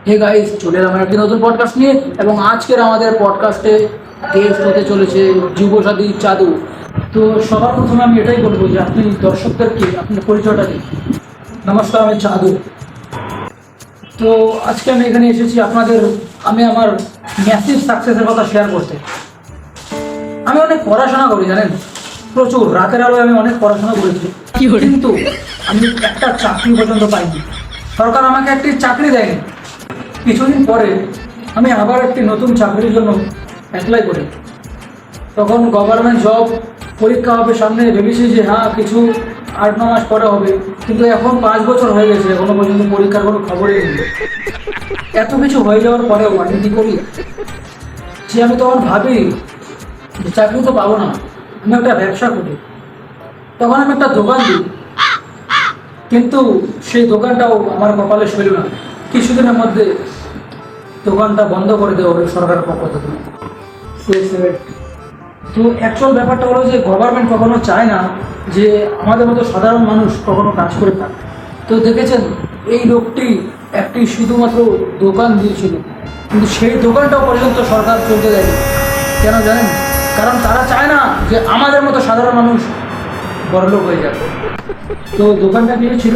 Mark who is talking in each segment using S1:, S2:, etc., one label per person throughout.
S1: Hey guys, চলে এলাম একটি নতুন পডকাস্ট নিয়ে। এবং আজকের আমাদের পডকাস্টে গেস্ট হতে চলেছে যুবসাথী চাঁদু। তো সবার প্রথমে আমি এটাই বলবো যে আপনি দর্শকদেরকে আপনার পরিচয়টা দিন। নমস্কার, আমি চাঁদু। তো আজকে আমি এখানে এসেছি আমি আমার ম্যাসিভ সাকসেসের কথা শেয়ার করতে। আমি অনেক পড়াশোনা করি, জানেন, প্রচুর রাতের আলোয় আমি অনেক পড়াশোনা করেছি, কিন্তু আমি একটা চাকরি পর্যন্ত পাইনি। সরকার আমাকে একটি চাকরি দেয়নি। কিছুদিন পরে আমি আবার একটি নতুন চাকরির জন্য অ্যাপ্লাই করি। তখন গভর্নমেন্ট জব পরীক্ষা হবে সামনে, ভেবেছি যে হ্যাঁ কিছু 8-9 মাস পরে হবে, কিন্তু এখন 5 বছর হয়ে গেছে, এখনো পর্যন্ত পরীক্ষার কোনো খবরই নেই। এত কিছু হয়ে যাওয়ার পরেও আমি কী করি যে আমি তখন ভাবি যে চাকরি তো পাবো না, আমি একটা ব্যবসা করি। তখন আমি একটা দোকান দিই, কিন্তু সেই দোকানটাও আমার কপালে ছিল না। কিছুদিনের মধ্যে দোকানটা বন্ধ করে দেওয়া হলো সরকারের পক্ষ থেকে। তো অ্যাকচুয়াল ব্যাপারটা হলো যে গভর্নমেন্ট কখনো চায় না যে আমাদের মতো সাধারণ মানুষ কখনো কাজ করে থাকে। তো দেখেছেন, এই লোকটি একটি শুধুমাত্র দোকান দিয়েছিল, কিন্তু সেই দোকানটাও পর্যন্ত সরকার চলতে দেয়নি। কেন জানেন? কারণ তারা চায় না যে আমাদের মতো সাধারণ মানুষ বড়লোক হয়ে যাবে। তো দোকানটা কি ছিল?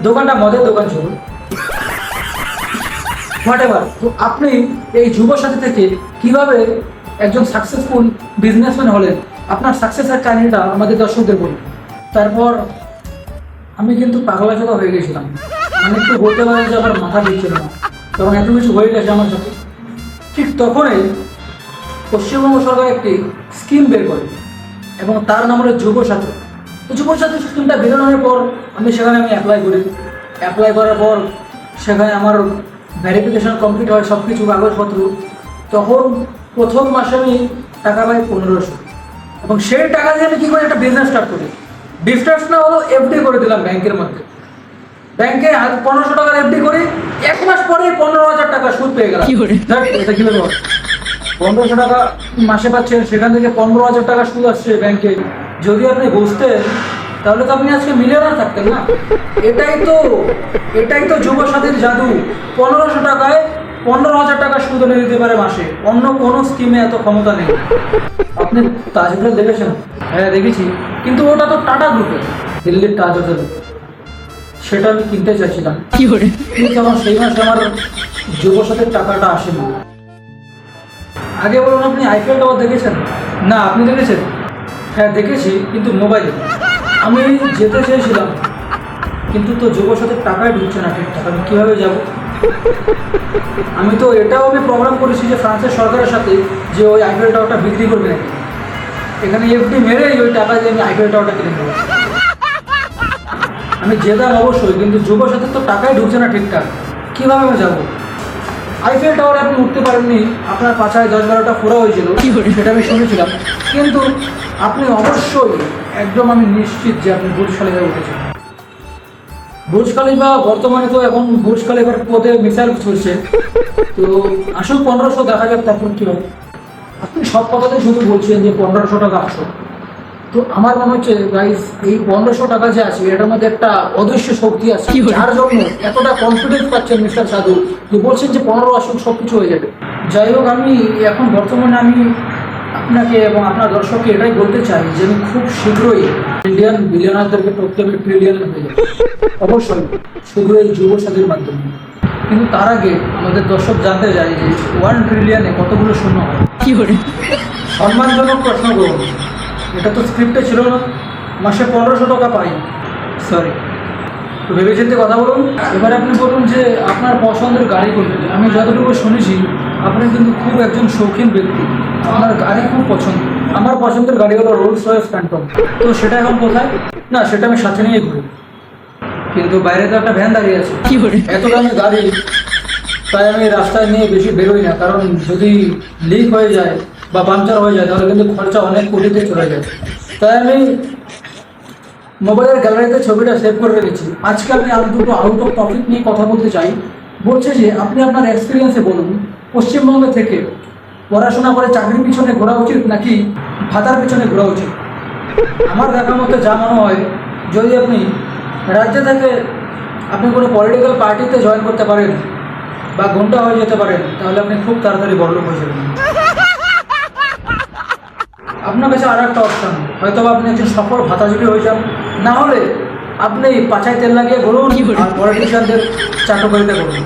S1: দোকানটা মদের দোকান ছিল। হোয়াটএভার। তো আপনি এই যুবসাথী থেকে কিভাবে একজন সাকসেসফুল বিজনেসম্যান হলেন, আপনার সাকসেসের কাহিনীটা আমাদের দর্শকদের বলুন। তারপর আমি কিন্তু পাগলাচোদা হয়ে গেছিলাম, মানে একটু বলতে পারেন যে আমার মাথা দিচ্ছিল না, তখন এত কিছু হয়ে গেছে আমার সাথে। ঠিক তখনই পশ্চিমবঙ্গ সরকার একটি স্কিম বের করে, এবং তার নাম হলো যুবসাথী। তো যুবসাথী স্কিমটা বেরোনোর পর সেখানে অ্যাপ্লাই করি। অ্যাপ্লাই করার পর সেখানে আমার ভেরিফিকেশন কমপ্লিট হয়, সব কিছু কাগজপত্র। তখন প্রথম মাসে আমি টাকা পাই 1500, এবং সেই টাকা দিয়ে আমি কী করে একটা বিজনেস স্টার্ট করি। বিজনেস না হলো এফডি করে দিলাম ব্যাংকের মধ্যে। ব্যাংকে 1500 টাকার এফডি করি, 1 মাস পরে 15,000 টাকা সুদ পেয়ে গেলাম। এটা কীভাবে হয়? 1500 টাকা মাসে পাচ্ছেন, সেখান থেকে 15,000 টাকা সুদ আসছে ব্যাংকে। যদি আপনি বুঝতেন তাহলে তো আপনি আজকে মিলিয়নার থাকতেন না। এটাই তো যুবসাথীর জাদু। 1500 টাকায় 15,000 টাকা সুদ এনে দিতে পারে মাসে। অন্য কোনো স্কিমে এত ক্ষমতা নেই। আপনি তাজ হোটেল দেখেছেন? হ্যাঁ দেখেছি, কিন্তু ওটা তো টাটা গ্রুপের, দিল্লির তাজ হোটেল। সেটা আমি কিনতে চাইছিলাম, কিন্তু আমার সেই মাসে আমার যুবসাথীর টাকাটা আসেনি। আগে বলুন, আপনি আইফেল টাওয়ার দেখেছেন? না, আপনি দেখেছেন? হ্যাঁ দেখেছি, কিন্তু মোবাইলে। আমি যেতে চেয়েছিলাম, কিন্তু তো যুবসাথীর টাকায় ঢুকছে না ঠিকঠাক। আমি কীভাবে যাব? আমি প্রোগ্রাম করেছি যে ফ্রান্সের সরকারের সাথে যে ওই আইফেল টাওয়ারটা বিক্রি করবে নাকি। এখানে এফডি মেরেই ওই টাকা দিয়ে আমি আইফেল টাওয়ারটা কিনে নেব। আমি যেতাম অবশ্যই, কিন্তু যুবসাথীর তো টাকাই ঢুকছে না ঠিকঠাক, কীভাবে আমি যাবো? আইফেল টাওয়ারে আপনি উঠতে পারেননি, আপনার পাছায় 10-12টা ফোড়া হয়েছিল, সেটা আমি শুনেছিলাম। কিন্তু আপনি অবশ্যই, একদম আমি নিশ্চিত যে আপনি বুর্জ খালিফায় উঠেছেন। বুর্জ খালিফা বর্তমানে তো এখন বুর্জ খালিফার পথে মিসাইল ছুটছে। তো আসল 1500 দেখা যাক তারপর কী হবে। আপনি সব কথাতে শুধু বলছেন যে 1500 টাকা আসো। তো আমার মনে হচ্ছে গাইস, এই 1500 টাকা যে আছে এটার মধ্যে একটা অদৃশ্য শক্তি আছে, যার জন্য এতটা কনফিডেন্স পাচ্ছেন মিস্টার সাধু, যে বলছেন যে 15 আসুক সব কিছু হয়ে যাবে। যাই হোক, এখন বর্তমানে আমি আপনাকে এবং আপনার দর্শককে এটাই বলতে চাই যে আমি খুব শীঘ্রই ইন্ডিয়ান বিলিয়নারদেরকে প্রত্যেকের ট্রিলিয়ন হয়ে যাবে, অবশ্যই শুধু এই যুবসাথীর মাধ্যমে। কিন্তু তার আগে আমাদের দর্শক জানতে চাই যে 1 ট্রিলিয়নে কতগুলো শূন্য হয়। সম্মানজনক প্রশ্ন করুন, এটা তো স্ক্রিপ্টে ছিল না। মাসে 1500 টাকা পাই, সরি, তো ভেবেচিন্তে কথা বলুন। এবার আপনি বলুন যে আপনার পছন্দের গাড়ি কোনটি। আমি যতটুকু শুনেছি আপনি কিন্তু খুব একজন শৌখিন ব্যক্তি, আপনার গাড়ি খুব পছন্দ। আমার পছন্দের গাড়ি হলো রোলস রয়েস ফ্যান্টম। তো সেটা এখন কোথায়? না, সেটা আমি সাথে নিয়ে ঘুরি, কিন্তু বাইরে তো একটা ভ্যান দাঁড়িয়ে আছে। এত দামি গাড়ি, তাই আমি রাস্তায় নিয়ে বেশি বেরোই না, কারণ যদি লিক হয়ে যায় বা পাংচার হয়ে যায় তাহলে কিন্তু খরচা অনেক কোটিতে চলে যায়। তাই আমি মোবাইলের গ্যালারিতে ছবিটা সেভ করে রেখেছি। আজকে আমি দুটো আউট অফ টপিক নিয়ে কথা বলতে চাই। বলছে যে আপনি আপনার এক্সপিরিয়েন্সে বলুন, পশ্চিমবঙ্গ থেকে পড়াশোনা করে চাকরির পিছনে ঘোরা উচিত নাকি ভাতার পিছনে ঘোরা উচিত? আমার দেখার মতো যা মনে হয়, যদি আপনি রাজ্য থেকে আপনি কোনো পলিটিক্যাল পার্টিতে জয়েন করতে পারেন বা গুন্ডা হয়ে যেতে পারেন, তাহলে আপনি খুব তাড়াতাড়ি বড়লোক হয়ে যাবেন। আপনার কাছে আর একটা অপশন, হয়তো আপনি একজন সফল ভাতাজীবী হয়ে যান, না হলে আপনি পাছায় তেল লাগিয়ে ঘুরুন আর পলিটিশিয়ানদের চাটুকারিতা করুন।